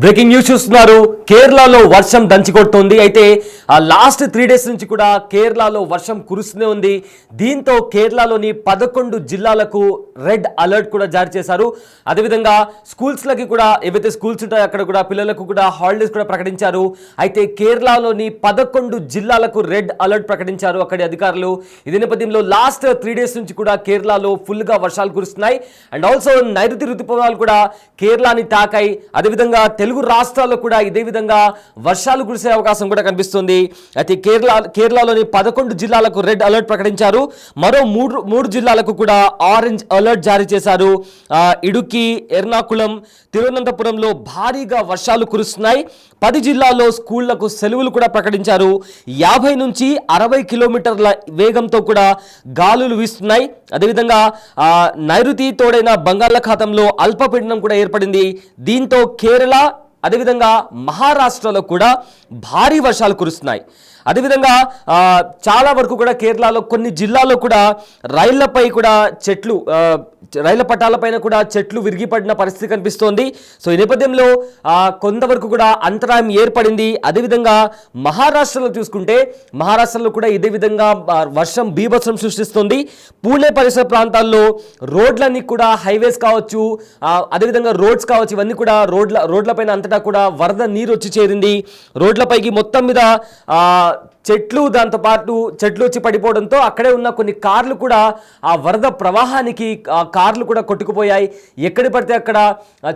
Breaking news చూస్తున్నారు. కేరళలో వర్షం దంచికొడుతోంది. అయితే లాస్ట్ 3 డేస్ నుంచి కూడా కేరళలో వర్షం కురుస్తూనే ఉంది. దీంతో కేరళలోని 11 జిల్లాలకు రెడ్ అలర్ట్ కూడా జారీ చేశారు. అదేవిధంగా స్కూల్స్లకి కూడా ఏవైతే స్కూల్స్ ఉంటాయో అక్కడ కూడా పిల్లలకు కూడా హాలిడేస్ కూడా ప్రకటించారు. అయితే కేరళలోని 11 జిల్లాలకు రెడ్ అలర్ట్ ప్రకటించారు అక్కడి అధికారులు. ఇదే నేపథ్యంలో లాస్ట్ 3 డేస్ నుంచి కూడా కేరళలో ఫుల్గా వర్షాలు కురుస్తున్నాయి. అండ్ ఆల్సో నైరుతి ఋతుపవనాలు కూడా కేరళని తాకాయి. అదేవిధంగా తెలుగు రాష్ట్రాల్లో కూడా ఇదే విధంగా వర్షాలు కురిసే అవకాశం కూడా కనిపిస్తుంది. అయితే కేరళలోని 11 జిల్లాలకు రెడ్ అలర్ట్ ప్రకటించారు. మరో మూడు జిల్లాలకు కూడా ఆరెంజ్ అలర్ట్ జారీ చేశారు. ఇడుక్కి, ఎర్నాకుళం, తిరువనంతపురంలో భారీగా వర్షాలు కురుస్తున్నాయి. 10 జిల్లాల్లో స్కూళ్లకు సెలవులు కూడా ప్రకటించారు. 50 నుంచి 60 కిలోమీటర్ల వేగంతో కూడా గాలులు వీస్తున్నాయి. అదేవిధంగా నైరుతి తోడైన బంగాళాఖాతంలో అల్పపీడనం కూడా ఏర్పడింది. దీంతో కేరళ అదేవిధంగా మహారాష్ట్రలో కూడా భారీ వర్షాలు కురుస్తున్నాయి. అదేవిధంగా చాలా వరకు కూడా కేరళలో కొన్ని జిల్లాల్లో కూడా రైళ్లపై కూడా రైళ్ల పట్టాలపైన కూడా చెట్లు విరిగిపడిన పరిస్థితి కనిపిస్తోంది. సో ఈ నేపథ్యంలో కొంతవరకు కూడా అంతరాయం ఏర్పడింది. అదేవిధంగా మహారాష్ట్రలో చూసుకుంటే మహారాష్ట్రలో కూడా ఇదే విధంగా వర్షం బీభత్సం సృష్టిస్తుంది. పూణే పరిసర ప్రాంతాల్లో రోడ్లన్నీ కూడా హైవేస్ కావచ్చు, అదేవిధంగా రోడ్స్ కావచ్చు, ఇవన్నీ కూడా రోడ్లపైన అంతటా కూడా వరద నీరు వచ్చి చేరింది. రోడ్లపైకి మొత్తం మీద చెట్లు, దాంతోపాటు చెట్లు వచ్చి పడిపోవడంతో అక్కడే ఉన్న కొన్ని కార్లు కూడా ఆ వరద ప్రవాహానికి కార్లు కూడా కొట్టుకుపోయాయి. ఎక్కడి పడితే అక్కడ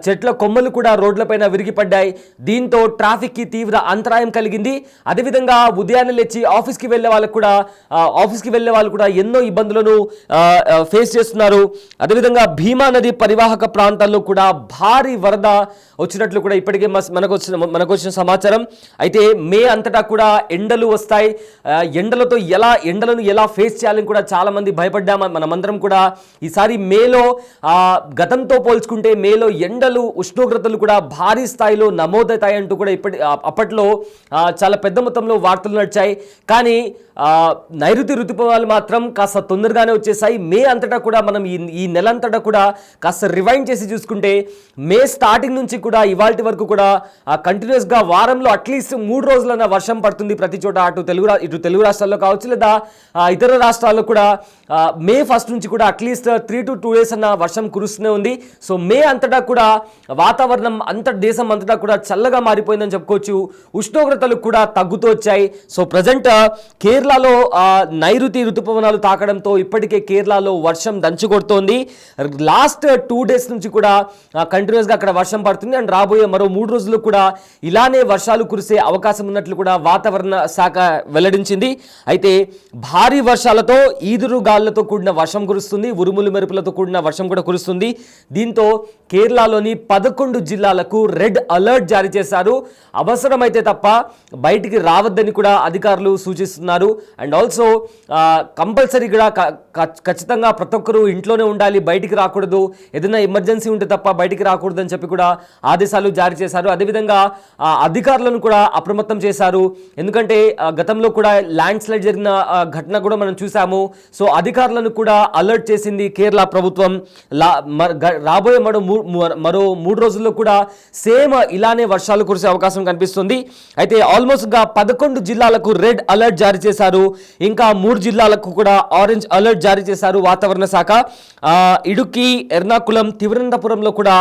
చెట్ల కొమ్మలు కూడా రోడ్లపైన విరిగిపడ్డాయి. దీంతో ట్రాఫిక్కి తీవ్ర అంతరాయం కలిగింది. అదేవిధంగా ఉదయాన్నే లేచి ఆఫీస్కి వెళ్ళే వాళ్ళు కూడా ఎన్నో ఇబ్బందులను ఫేస్ చేస్తున్నారు. అదేవిధంగా భీమా నది పరివాహక ప్రాంతాల్లో కూడా భారీ వరద వచ్చినట్లు కూడా ఇప్పటికే మనకు వచ్చిన సమాచారం. అయితే మే అంతటా కూడా ఎండలు వస్తాయి. ఎండలను ఎలా ఫేస్ చేయాలని కూడా చాలా మంది భయపడ్డాము. మనమందరం కూడా ఈసారి మేలో గతంతో పోల్చుకుంటే మేలో ఎండలు, ఉష్ణోగ్రతలు కూడా భారీ స్థాయిలో నమోదవుతాయి అంటూ కూడా అప్పట్లో చాలా పెద్ద మొత్తంలో వార్తలు నడిచాయి. కానీ నైరుతి ఋతుపవనాలు మాత్రం కాస్త తొందరగానే వచ్చేసాయి. మే అంతటా కూడా మనం ఈ నెల అంతటా కూడా కాస్త రివైండ్ చేసి చూసుకుంటే మే స్టార్టింగ్ నుంచి కూడా ఇవాల్టి వరకు కూడా కంటిన్యూస్గా వారంలో అట్లీస్ట్ 3 రోజులైనా వర్షం పడుతుంది ప్రతి చోట. ఇటు తెలుగు రాష్ట్రాల్లో కావచ్చు, లేదా ఇతర రాష్ట్రాల్లో కూడా మే 1 నుంచి కూడా అట్లీస్ట్ 3 to 2 days అన్న వర్షం కురుస్తూనే ఉంది. సో మే అంతటా కూడా వాతావరణం దేశం అంతటా కూడా చల్లగా మారిపోయిందని చెప్పుకోవచ్చు. ఉష్ణోగ్రతలు కూడా తగ్గుతూ వచ్చాయి. సో ప్రజెంట్ కేరళలో నైరుతి ఋతుపవనాలు తాకడంతో ఇప్పటికే కేరళలో వర్షం దంచుకొడుతోంది. లాస్ట్ 2 days నుంచి కూడా కంటిన్యూస్గా అక్కడ వర్షం పడుతుంది. అండ్ రాబోయే మరో 3 రోజులు కూడా ఇలానే వర్షాలు కురిసే అవకాశం ఉన్నట్లు కూడా వాతావరణ శాఖ వెల్లడించింది. అయితే భారీ వర్షాలతో ఈదురు గాలులతో కూడిన వర్షం కురుస్తుంది. ఉరుములు మెరుపులతో కూడిన వర్షం కూడా కురుస్తుంది. దీంతో కేరళలోని 11 జిల్లాలకు రెడ్ అలర్ట్ జారీ చేశారు. అవసరమైతే తప్ప బయటికి రావద్దని కూడా అధికారులు సూచిస్తున్నారు. అండ్ ఆల్సో కంపల్సరీ కూడా ఖచ్చితంగా ప్రతి ఒక్కరూ ఇంట్లోనే ఉండాలి, బయటికి రాకూడదు, ఏదైనా ఎమర్జెన్సీ ఉంటే తప్ప బయటికి రాకూడదు అని చెప్పి కూడా ఆదేశాలు జారీ చేశారు. అదేవిధంగా అధికారులను కూడా అప్రమత్తం చేశారు. ఎందుకంటే గతంలో కూడా ల్యాండ్ స్లైడ్ జరిగిన ఘటన కూడా మనం చూసాము. సో అధికారులను కూడా అలర్ట్ చేసింది కేరళ ప్రభుత్వం. రాబోయే మరో 3 రోజుల్లో కూడా సేమ్ ఇలానే వర్షాలు కురిసే అవకాశం కనిపిస్తుంది. అయితే ఆల్మోస్ట్ గా 11 జిల్లాలకు రెడ్ అలర్ట్ జారీ చేశారు. ఇంకా 3 జిల్లాలకు కూడా ఆరెంజ్ అలర్ట్ జారీ చేశారు వాతావరణ శాఖ. ఇడుక్కి, ఎర్నాకుళం, తిరువనంతపురంలో కూడా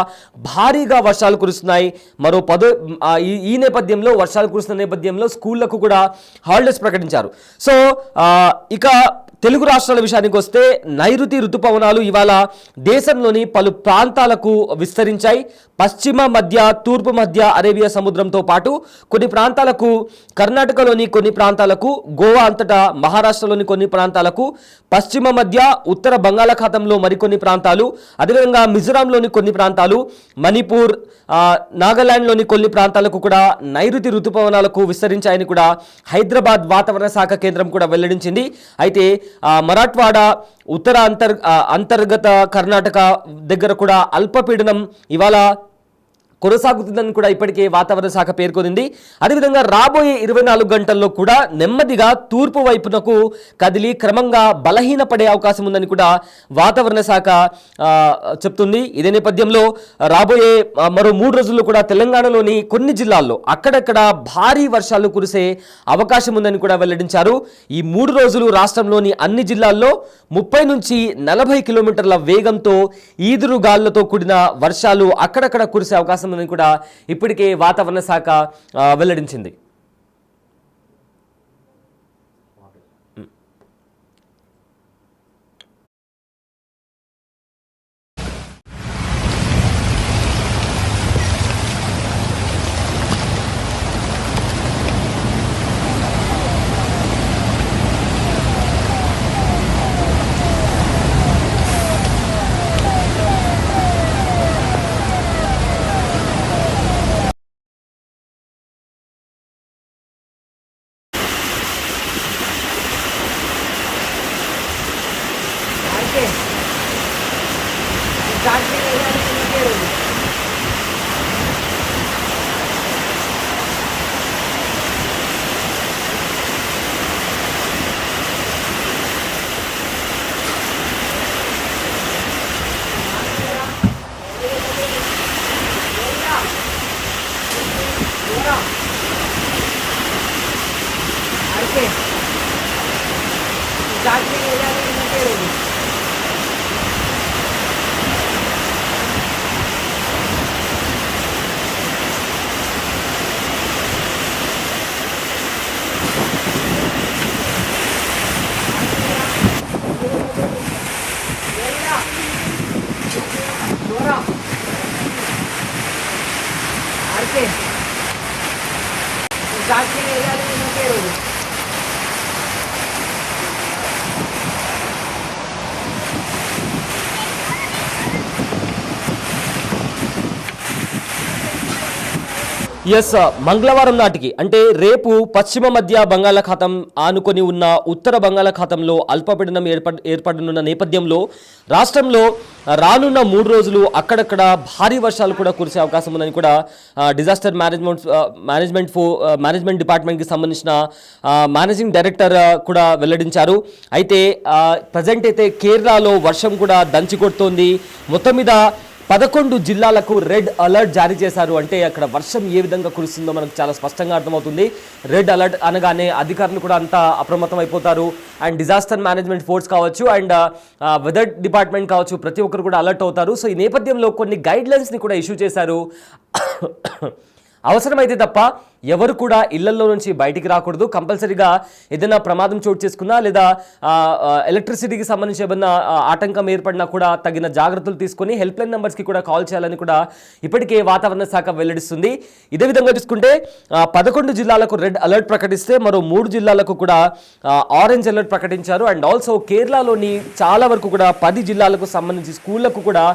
భారీగా వర్షాలు కురుస్తున్నాయి. ఈ నేపథ్యంలో వర్షాలు కురుస్తున్న నేపథ్యంలో స్కూళ్లకు కూడా హాలిడేస్ ప్రకటించారు. సో ఇక తెలుగు రాష్ట్రాల విషయానికి వస్తే నైరుతి ఋతుపవనాలు ఇవాళ దేశంలోని పలు ప్రాంతాలకు విస్తరించాయి. పశ్చిమ మధ్య, తూర్పు మధ్య అరేబియా సముద్రంతో పాటు కొన్ని ప్రాంతాలకు, కర్ణాటకలోని కొన్ని ప్రాంతాలకు, గోవా అంతటా, మహారాష్ట్రలోని కొన్ని ప్రాంతాలకు, పశ్చిమ మధ్య, ఉత్తర బంగాళాఖాతంలో మరికొన్ని ప్రాంతాలు, అదేవిధంగా మిజోరాంలోని కొన్ని ప్రాంతాలు, మణిపూర్, నాగాలాండ్లోని కొన్ని ప్రాంతాలకు కూడా నైరుతి ఋతుపవనాలకు విస్తరించాయని కూడా హైదరాబాద్ వాతావరణ శాఖ కేంద్రం కూడా వెల్లడించింది. అయితే మరాఠ్వాడా, ఉత్తర అంతర్గత కర్ణాటక దగ్గర కూడా అల్పపీడనం ఇవాళ కొనసాగుతుందని కూడా ఇప్పటికే వాతావరణ శాఖ పేర్కొంది. అదేవిధంగా రాబోయే 24 గంటల్లో కూడా నెమ్మదిగా తూర్పు వైపునకు కదిలి క్రమంగా బలహీనపడే అవకాశం ఉందని కూడా వాతావరణ శాఖ చెప్తుంది. ఇదే నేపథ్యంలో రాబోయే మరో 3 రోజుల్లో కూడా తెలంగాణలోని కొన్ని జిల్లాల్లో అక్కడక్కడ భారీ వర్షాలు కురిసే అవకాశం ఉందని కూడా వెల్లడించారు. ఈ 3 రోజులు రాష్ట్రంలోని అన్ని జిల్లాల్లో 30 నుంచి 40 కిలోమీటర్ల వేగంతో ఈదురు గాలులతో కూడిన వర్షాలు అక్కడక్కడ కురిసే అవకాశం ఉందని కూడా ఇప్పటికే వాతావరణ శాఖ వెల్లడించింది. ఎస్, మంగళవారం నాటికి అంటే రేపు పశ్చిమ మధ్య బంగాళాఖాతం ఆనుకొని ఉన్న ఉత్తర బంగాళాఖాతంలో అల్పపీడనం ఏర్పడనున్న నేపథ్యంలో రాష్ట్రంలో రానున్న 3 రోజులు అక్కడక్కడ భారీ వర్షాలు కూడా కురిసే అవకాశం ఉందని కూడా డిజాస్టర్ మేనేజ్మెంట్ డిపార్ట్మెంట్కి సంబంధించిన మేనేజింగ్ డైరెక్టర్ కూడా వెల్లడించారు. అయితే ప్రజెంట్ అయితే కేరళలో వర్షం కూడా దంచి కొడుతోంది. మొత్తం మీద 11 జిల్లాలకు రెడ్ అలర్ట్ జారీ చేశారు. అంటే అక్కడ వర్షం ఏ విధంగా కురుస్తుందో మనకు చాలా స్పష్టంగా అర్థమవుతుంది. రెడ్ అలర్ట్ అనగానే అధికారులు కూడా అంతా అప్రమత్తం అయిపోతారు. అండ్ డిజాస్టర్ మేనేజ్మెంట్ ఫోర్స్ కావచ్చు, అండ్ వెదర్ డిపార్ట్మెంట్ కావచ్చు, ప్రతి ఒక్కరు కూడా అలర్ట్ అవుతారు. సో ఈ నేపథ్యంలో కొన్ని గైడ్ లైన్స్ని కూడా ఇష్యూ చేశారు. అవసరమైతే తప్ప ఎవరు కూడా ఇళ్లలో నుంచి బయటికి రాకూడదు. కంపల్సరీగా ఏదైనా ప్రమాదం చోటు చేసుకున్నా లేదా ఎలక్ట్రిసిటీకి సంబంధించి ఏదైనా ఆటంకం ఏర్పడినా కూడా తగిన జాగ్రత్తలు తీసుకొని హెల్ప్ లైన్ నెంబర్స్కి కూడా కాల్ చేయాలని కూడా ఇప్పటికే వాతావరణ శాఖ వెల్లడిస్తుంది. ఇదే విధంగా చూసుకుంటే 11 జిల్లాలకు రెడ్ అలర్ట్ ప్రకటిస్తే మరో 3 జిల్లాలకు కూడా ఆరెంజ్ అలర్ట్ ప్రకటించారు. అండ్ ఆల్సో కేరళలోని చాలా వరకు కూడా 10 జిల్లాలకు సంబంధించి స్కూళ్లకు కూడా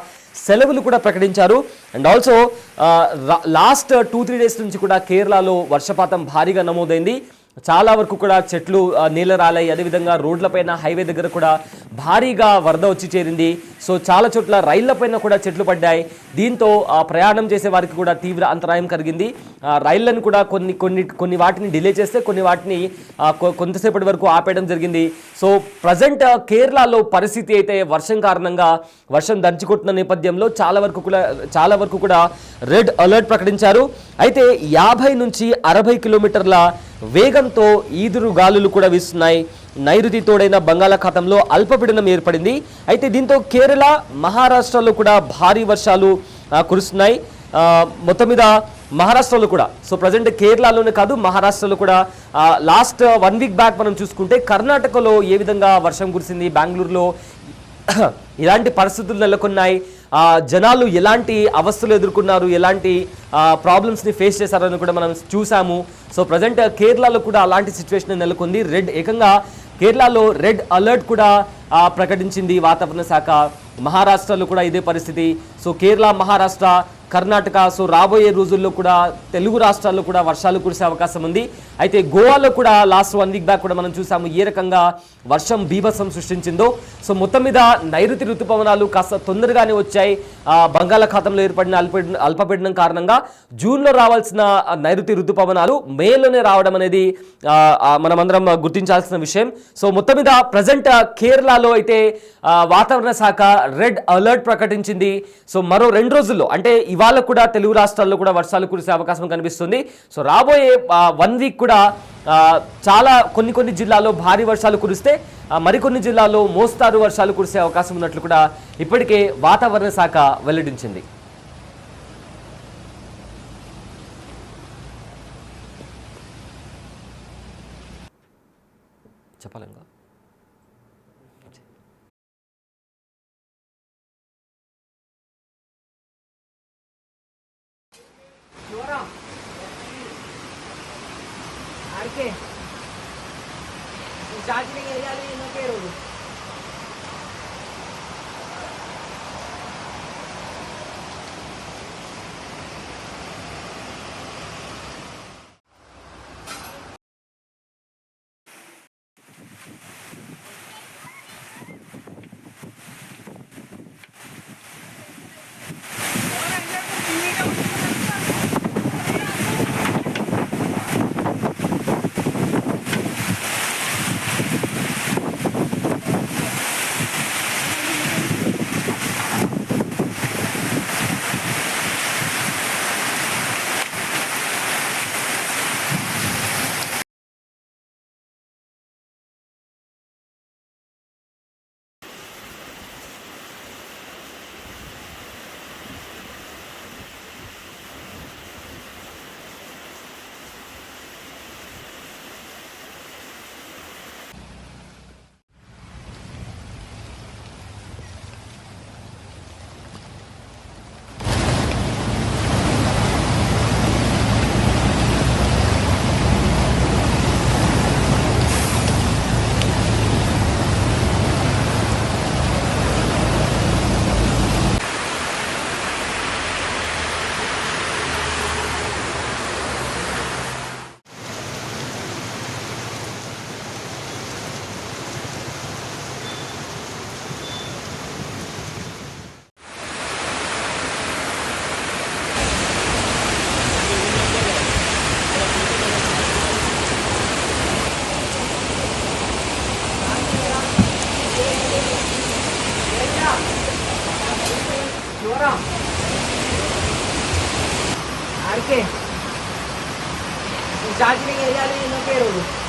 సెలవులు కూడా ప్రకటించారు. అండ్ ఆల్సో లాస్ట్ 2-3 డేస్ నుంచి కూడా కేరళలో వర్షపాతం భారీగా నమోదైంది. చాలా వరకు కూడా చెట్లు నీళ్ళ రాలాయి. అదేవిధంగా రోడ్లపైన హైవే దగ్గర కూడా భారీగా వరద వచ్చి చేరింది. సో చాలా చోట్ల రైళ్లపైన కూడా చెట్లు పడ్డాయి. దీంతో ప్రయాణం చేసే వారికి కూడా తీవ్ర అంతరాయం కలిగింది. రైళ్లను కూడా కొన్ని వాటిని డిలే చేస్తే కొన్ని వాటిని కొంతసేపటి వరకు ఆపేయడం జరిగింది. సో ప్రజెంట్ కేరళలో పరిస్థితి అయితే వర్షం కారణంగా వర్షం దంచుకొట్టున్న నేపథ్యంలో చాలా వరకు కూడా రెడ్ అలర్ట్ ప్రకటించారు. అయితే 50 నుంచి 60 కిలోమీటర్ల వేగంతో ఈదురు గాలులు కూడా వీస్తున్నాయి. నైరుతి తోడైన బంగాళాఖాతంలో అల్పపీడనం ఏర్పడింది. అయితే దీంతో కేరళ, మహారాష్ట్రలో కూడా భారీ వర్షాలు కురుస్తున్నాయి. మొత్తం మీద మహారాష్ట్రలో కూడా, సో ప్రజెంట్ కేరళలోనే కాదు మహారాష్ట్రలో కూడా లాస్ట్ 1 వీక్ బ్యాక్ మనం చూసుకుంటే కర్ణాటకలో ఏ విధంగా వర్షం కురిసింది, బెంగళూరులో ఇలాంటి పరిస్థితులు నెలకొన్నాయి. జనాలు ఎలాంటి అవస్థలు ఎదుర్కొన్నారు, ఎలాంటి ప్రాబ్లమ్స్ని ఫేస్ చేశారని కూడా మనం చూసాము. సో ప్రజెంట్ కేరళలో కూడా అలాంటి సిచ్యువేషన్ నెలకొంది. ఏకంగా కేరళలో రెడ్ అలర్ట్ కూడా ప్రకటించింది వాతావరణ శాఖ. మహారాష్ట్రలో కూడా ఇదే పరిస్థితి. సో కేరళ, మహారాష్ట్ర, కర్ణాటక, సో రాబోయే రోజుల్లో కూడా తెలుగు రాష్ట్రాల్లో కూడా వర్షాలు కురిసే అవకాశం ఉంది. అయితే గోవాలో కూడా లాస్ట్ 1 వీక్ బ్యాక్ కూడా మనం చూసాము ఏ రకంగా వర్షం బీభత్సం సృష్టించిందో. సో మొత్తం మీద నైరుతి రుతుపవనాలు కాస్త తొందరగానే వచ్చాయి. బంగాళాఖాతంలో ఏర్పడిన అల్పపీడనం కారణంగా జూన్లో రావాల్సిన నైరుతి రుతుపవనాలు మేలోనే రావడం అనేది మనమందరం గుర్తించాల్సిన విషయం. సో మొత్తం మీద ప్రజెంట్ కేరళలో అయితే వాతావరణ శాఖ రెడ్ అలర్ట్ ప్రకటించింది. సో మరో 2 రోజుల్లో అంటే ఇవాళ కూడా తెలుగు రాష్ట్రాల్లో కూడా వర్షాలు కురిసే అవకాశం కనిపిస్తుంది. సో రాబోయే 1 వీక్ కూడా చాలా కొన్ని జిల్లాల్లో భారీ వర్షాలు కురిస్తే మరికొన్ని జిల్లాల్లో మోస్తారు వర్షాలు కురిసే అవకాశం ఉన్నట్లు కూడా ఇప్పటికే వాతావరణ శాఖ వెల్లడించింది. చెప్పాలంగా Charging area no quiero.